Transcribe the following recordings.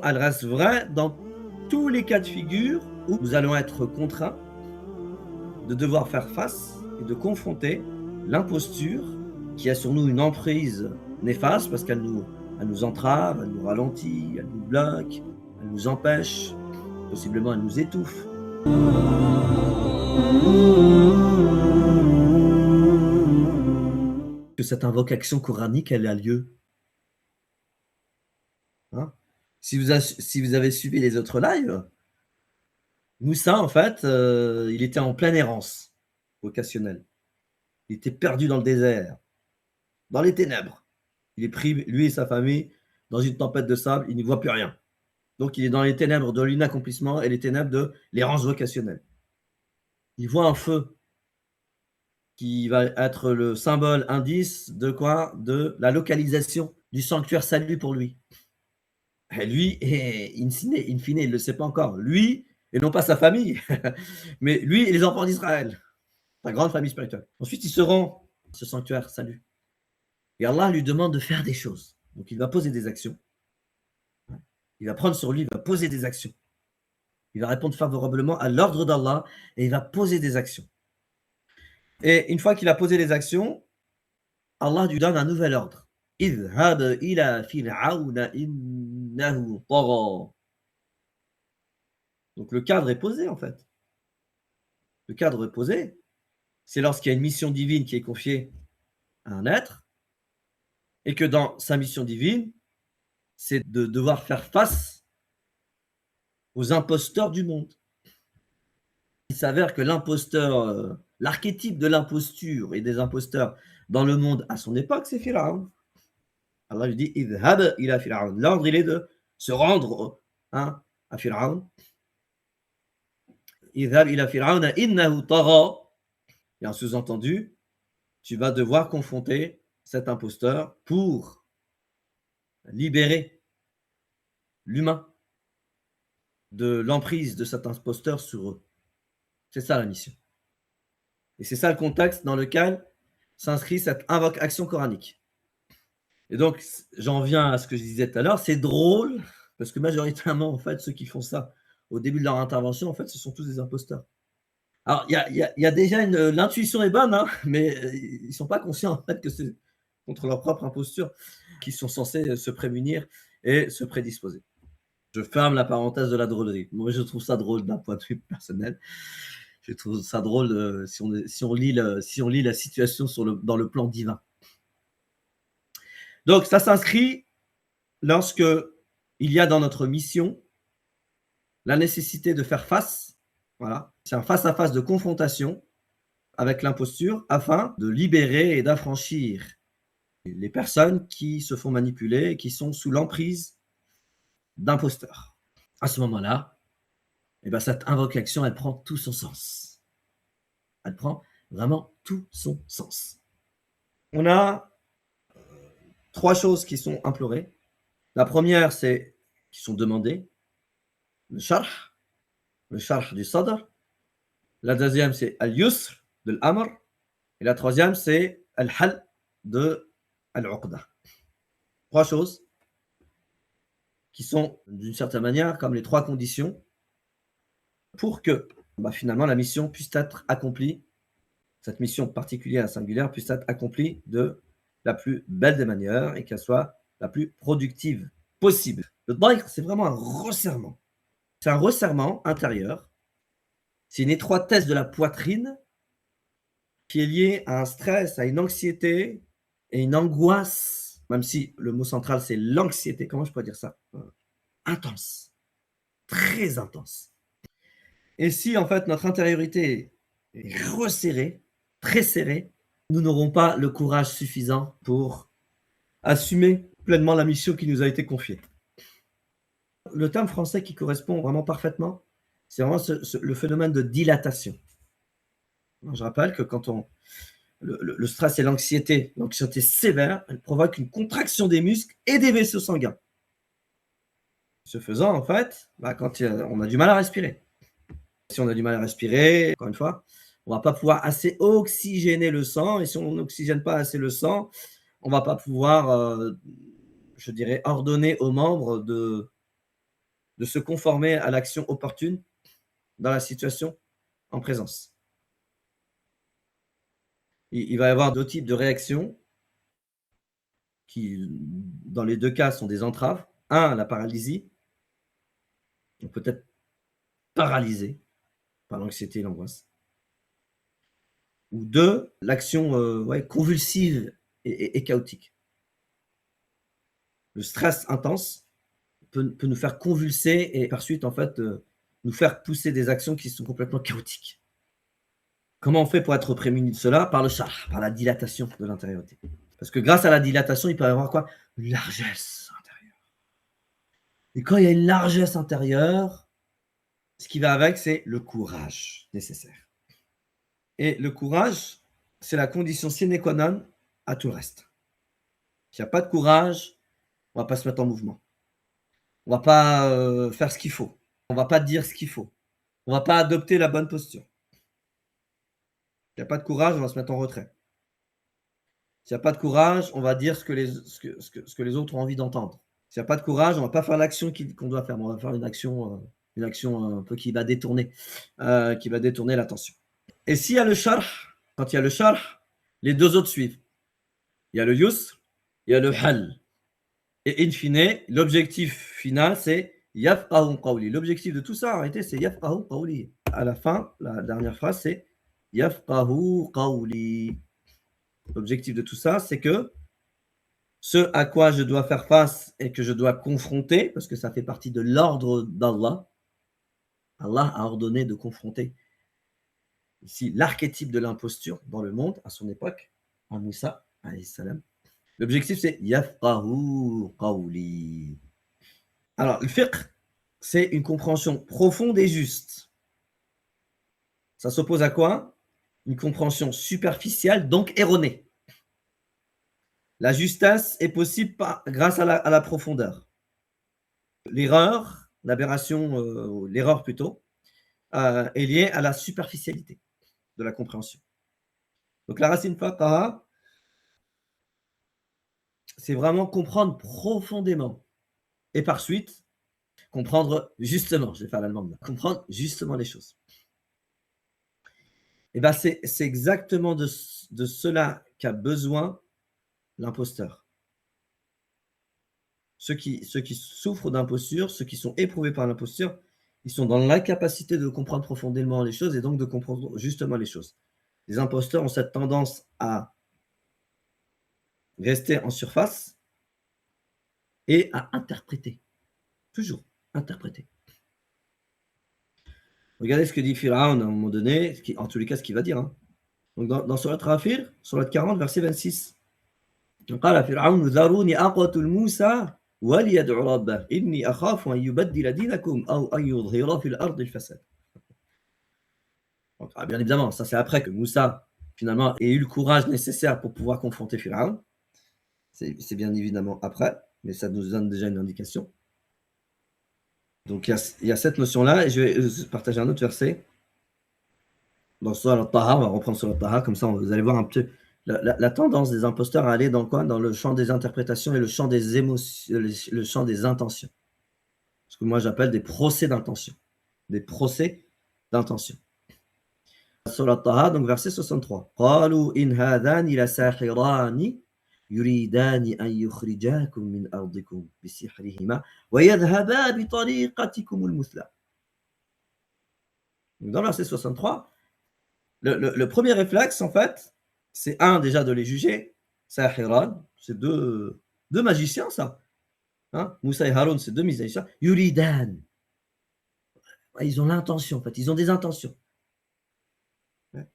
Elle reste vraie dans tous les cas de figure où nous allons être contraints de devoir faire face et de confronter l'imposture qui a sur nous une emprise néfaste parce qu'elle nous entrave, elle nous ralentit, elle nous bloque, elle nous empêche, possiblement elle nous étouffe. Que cette invocation coranique, elle a lieu. Hein. Si vous avez suivi les autres lives, Moussa, en fait, il était en pleine errance vocationnelle. Il était perdu dans le désert, dans les ténèbres. Il est pris, lui et sa famille, dans une tempête de sable, il n'y voit plus rien. Donc il est dans les ténèbres de l'inaccomplissement et les ténèbres de l'errance vocationnelle. Il voit un feu qui va être le symbole indice de quoi? De la localisation du sanctuaire salut pour lui. Et lui, et in fine, il ne le sait pas encore. Lui, et non pas sa famille, mais lui et les enfants d'Israël, sa grande famille spirituelle. Ensuite, il se rend à ce sanctuaire salut. Et Allah lui demande de faire des choses. Donc il va poser des actions. Il va prendre sur lui, il va poser des actions. Il va répondre favorablement à l'ordre d'Allah et il va poser des actions. Et une fois qu'il a posé les actions, Allah lui donne un nouvel ordre. اذهب إلى فرعون إنه طغى. Donc le cadre est posé en fait. Le cadre est posé. C'est lorsqu'il y a une mission divine qui est confiée à un être et que dans sa mission divine, c'est de devoir faire face aux imposteurs du monde. Il s'avère que l'imposteur, l'archétype de l'imposture et des imposteurs dans le monde à son époque, c'est Pharaon. Allah lui dit idhab ila Pharaon. L'ordre, il est de se rendre hein, à Pharaon. Idhab ila Pharaon innahu tagha. Et en sous-entendu, tu vas devoir confronter cet imposteur pour libérer l'humain de l'emprise de cet imposteur sur eux. C'est ça la mission. Et c'est ça le contexte dans lequel s'inscrit cette action coranique. Et donc, j'en viens à ce que je disais tout à l'heure, c'est drôle, parce que majoritairement, en fait, ceux qui font ça au début de leur intervention, en fait, ce sont tous des imposteurs. Alors, il y a déjà l'intuition est bonne, hein, mais ils ne sont pas conscients, en fait, que c'est contre leur propre imposture qu'ils sont censés se prémunir et se prédisposer. Je ferme la parenthèse de la drôlerie. Moi, je trouve ça drôle d'un point de vue personnel. Je trouve ça drôle si on lit la situation dans le plan divin. Donc, ça s'inscrit lorsque il y a dans notre mission la nécessité de faire face. Voilà, c'est un face-à-face de confrontation avec l'imposture afin de libérer et d'affranchir les personnes qui se font manipuler et qui sont sous l'emprise d'imposteurs. À ce moment-là, eh ben, cette invocation, elle prend tout son sens. Elle prend vraiment tout son sens. On a trois choses qui sont implorées. La première, c'est qui sont demandées. Le sharh du sadr. La deuxième, c'est al-yusr de l'amr. Et la troisième, c'est al-hal de al-uqda. Trois choses qui sont d'une certaine manière comme les trois conditions pour que finalement la mission puisse être accomplie, cette mission particulière et singulière puisse être accomplie de la plus belle des manières et qu'elle soit la plus productive possible. Le daïr, c'est vraiment un resserrement. C'est un resserrement intérieur. C'est une étroitesse de la poitrine qui est liée à un stress, à une anxiété et une angoisse, même si le mot central c'est l'anxiété, comment je pourrais dire ça? Intense, très intense. Et si en fait notre intériorité est resserrée, très serrée, nous n'aurons pas le courage suffisant pour assumer pleinement la mission qui nous a été confiée. Le terme français qui correspond vraiment parfaitement, c'est vraiment le phénomène de dilatation. Je rappelle que quand le stress et l'anxiété sévère, elle provoque une contraction des muscles et des vaisseaux sanguins. Ce faisant, en fait, quand on a du mal à respirer. Si on a du mal à respirer, encore une fois, on ne va pas pouvoir assez oxygéner le sang. Et si on n'oxygène pas assez le sang, on ne va pas pouvoir, je dirais, ordonner aux membres de se conformer à l'action opportune dans la situation en présence. Il va y avoir 2 types de réactions qui, dans les 2 cas, sont des entraves. 1, la paralysie, on peut être paralysé par l'anxiété et l'angoisse. Ou 2, l'action, convulsive et chaotique. Le stress intense peut nous faire convulser et par suite, en fait, nous faire pousser des actions qui sont complètement chaotiques. Comment on fait pour être prémuni de cela? Par le charh, par la dilatation de l'intériorité. Parce que grâce à la dilatation, il peut y avoir quoi? Une largesse intérieure. Et quand il y a une largesse intérieure, ce qui va avec, c'est le courage nécessaire. Et le courage, c'est la condition sine qua non à tout le reste. S'il n'y a pas de courage, on ne va pas se mettre en mouvement. On ne va pas faire ce qu'il faut. On ne va pas dire ce qu'il faut. On ne va pas adopter la bonne posture. S'il n'y a pas de courage, on va se mettre en retrait. S'il n'y a pas de courage, on va dire ce que les autres ont envie d'entendre. S'il n'y a pas de courage, on ne va pas faire l'action qu'on doit faire. On va faire une action un peu qui va détourner l'attention. Et s'il y a le sharh, quand il y a le sharh, les 2 autres suivent. Il y a le yusr, il y a le hal. Et in fine, l'objectif final, c'est yafqahu qawli. L'objectif de tout ça, en réalité, c'est yafqahu qawli. À la fin, la dernière phrase, c'est yafqahu qawli. L'objectif de tout ça, c'est que ce à quoi je dois faire face et que je dois confronter, parce que ça fait partie de l'ordre d'Allah. Allah a ordonné de confronter ici l'archétype de l'imposture dans le monde à son époque, à Moussa, alayhi salam. L'objectif, c'est yafqahu qawli. Alors, le fiqh, c'est une compréhension profonde et juste. Ça s'oppose à quoi? Une compréhension superficielle, donc erronée. La justesse est possible grâce à la profondeur. L'erreur, l'aberration, l'erreur plutôt, est liée à la superficialité de la compréhension. Donc la racine faqaha, c'est vraiment comprendre profondément et par suite comprendre justement, je vais faire l'allemand, comprendre justement les choses. Et bien c'est exactement de cela qu'a besoin l'imposteur. Ceux qui souffrent d'imposture, ceux qui sont éprouvés par l'imposture, ils sont dans l'incapacité de comprendre profondément les choses et donc de comprendre justement les choses. Les imposteurs ont cette tendance à rester en surface et à interpréter. Toujours interpréter. Regardez ce que dit Pharaon à un moment donné, en tous les cas ce qu'il va dire. Hein. Donc dans Surat Ghafir, Surat 40, verset 26. قال فرعون ذروني أقتل موسى وليدع ربه إني أخاف أن يبدل دينكم أو أن يظهر في الأرض الفساد. Donc, bien évidemment, ça c'est après que Moussa finalement ait eu le courage nécessaire pour pouvoir confronter Pharaon. C'est bien évidemment après, mais ça nous donne déjà une indication. Donc il y a cette notion-là, et je vais partager un autre verset. Dans Surat Taha, on va reprendre Surat Taha, comme ça vous allez voir un peu la tendance des imposteurs à aller dans quoi? Dans le champ des interprétations et le champ des émotions, le champ des intentions. Ce que moi j'appelle des procès d'intention. Des procès d'intention. Surat Taha, donc verset 63. قالوا إن هذان لساحران يريدان أن يخرجاكم من أرضكم بسحرهما ويذهبا بطريقتكم المثلى. Dans le verset 63, le premier réflexe, en fait, c'est déjà de les juger. Sahiran, c'est deux magiciens, ça. Hein? Moussa et Haroun, c'est 2 magiciens. Yuridan. Ils ont l'intention, en fait. Ils ont des intentions.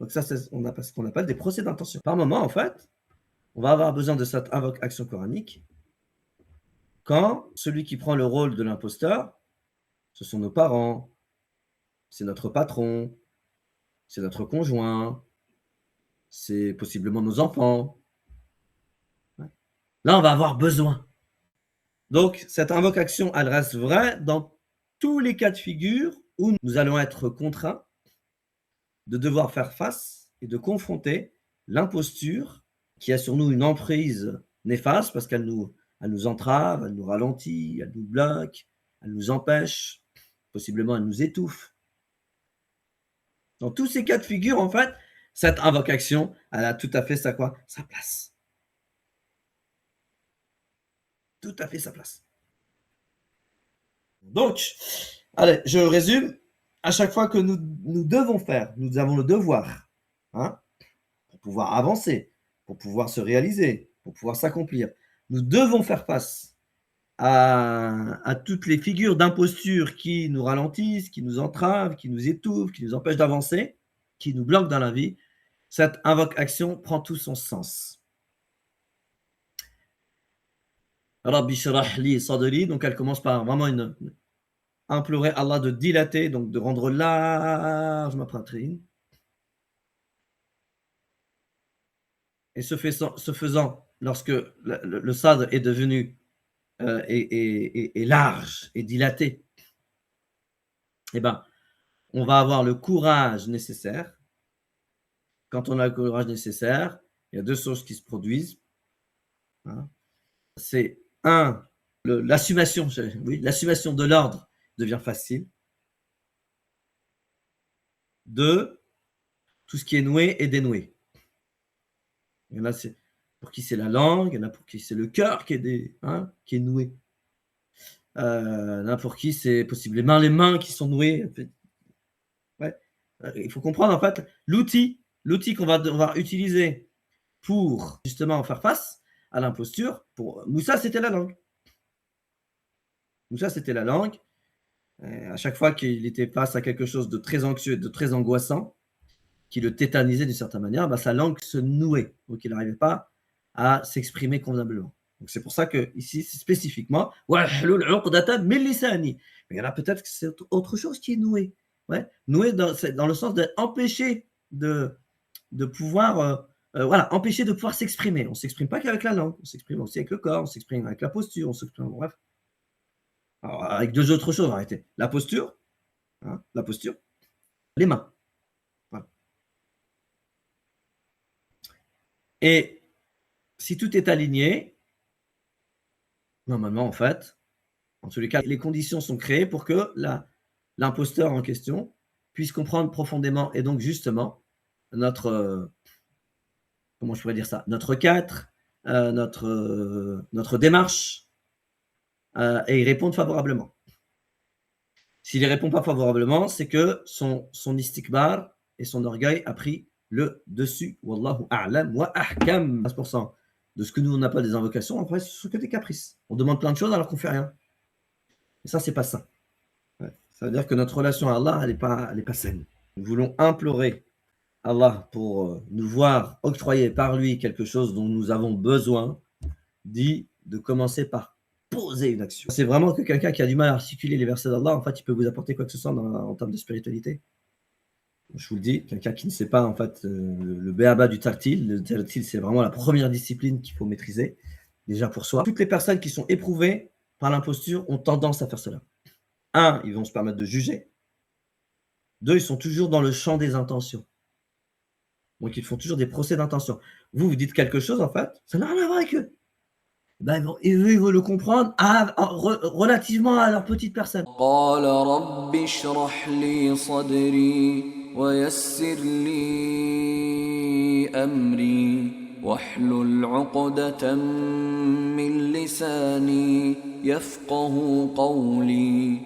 Donc ça, on a ce qu'on appelle des procès d'intention. Par moment, en fait, on va avoir besoin de cette action coranique quand celui qui prend le rôle de l'imposteur, ce sont nos parents, c'est notre patron, c'est notre conjoint, c'est possiblement nos enfants. Là, on va avoir besoin. Donc, cette invocation, elle reste vraie dans tous les cas de figure où nous allons être contraints de devoir faire face et de confronter l'imposture qui a sur nous une emprise néfaste parce qu'elle nous entrave, elle nous ralentit, elle nous bloque, elle nous empêche, possiblement elle nous étouffe. Dans tous ces cas de figure, en fait, cette invocation, elle a tout à fait sa quoi? Sa place. Tout à fait sa place. Donc, allez, je résume. À chaque fois que nous devons faire, nous avons le devoir, hein, pour pouvoir avancer, pour pouvoir se réaliser, pour pouvoir s'accomplir, nous devons faire face à toutes les figures d'imposture qui nous ralentissent, qui nous entravent, qui nous étouffent, qui nous empêchent d'avancer, qui nous bloquent dans la vie. Cette invocation prend tout son sens. Rabbi shrah li sadri, donc elle commence par vraiment implorer Allah de dilater, donc de rendre large ma poitrine. Et ce faisant, lorsque le sadr est devenu large et dilaté, eh ben, on va avoir le courage nécessaire. Quand on a le courage nécessaire, il y a deux choses qui se produisent, hein. C'est un, l'assumation, oui, l'assumation de l'ordre devient facile. Deux, tout ce qui est noué est dénoué. Il y en a pour qui c'est la langue, il y en a pour qui c'est le cœur qui est noué. Il y en a pour qui c'est possiblement les mains qui sont nouées. Ouais. Il faut comprendre en fait l'outil qu'on va devoir utiliser pour justement faire face à l'imposture. Pour Moussa, c'était la langue. Moussa, c'était la langue. À chaque fois qu'il était face à quelque chose de très anxieux, de très angoissant, qui le tétanisait d'une certaine manière, bah, sa langue se nouait, donc il n'arrivait pas à s'exprimer convenablement. Donc c'est pour ça que ici, spécifiquement, mais il y en a peut-être que c'est autre chose qui est noué. Ouais. Noué dans le sens d'être empêché de pouvoir, voilà, empêché de pouvoir s'exprimer. On ne s'exprime pas qu'avec la langue, on s'exprime aussi avec le corps, on s'exprime avec la posture, on s'exprime, bref. Alors, avec deux autres choses, arrêtez. La posture, hein, les mains. Voilà. Et si tout est aligné, normalement, en fait, en tous les cas, les conditions sont créées pour que l'imposteur en question puisse comprendre profondément et donc justement notre, comment je pourrais dire ça? Notre cadre, notre démarche, et y répondre favorablement. S'il y répond pas favorablement, c'est que son istikbar et son orgueil a pris le dessus. Wallahu a'lam wa ahkam. 15% de ce que nous on appelle des invocations, après ce sont que des caprices. On demande plein de choses alors qu'on fait rien. Et ça, c'est pas sain. Ouais. Ça veut dire que notre relation à Allah, elle est pas saine. Nous voulons implorer Allah pour nous voir octroyer par lui quelque chose dont nous avons besoin, dit de commencer par poser une action. C'est vraiment que quelqu'un qui a du mal à articuler les versets d'Allah, en fait, il peut vous apporter quoi que ce soit en termes de spiritualité. Je vous le dis, quelqu'un qui ne sait pas, en fait, le béaba du tartil. Le tartil, c'est vraiment la première discipline qu'il faut maîtriser, déjà pour soi. Toutes les personnes qui sont éprouvées par l'imposture ont tendance à faire cela. Un, ils vont se permettre de juger. Deux, ils sont toujours dans le champ des intentions. Donc, ils font toujours des procès d'intention. Vous dites quelque chose, en fait, ça n'a rien à voir avec eux. Ben, ils veulent le comprendre relativement à leur petite personne. قال رب اشرح لي صدري ويسر لي أمري واحلل عقدة من لساني يفقه قولي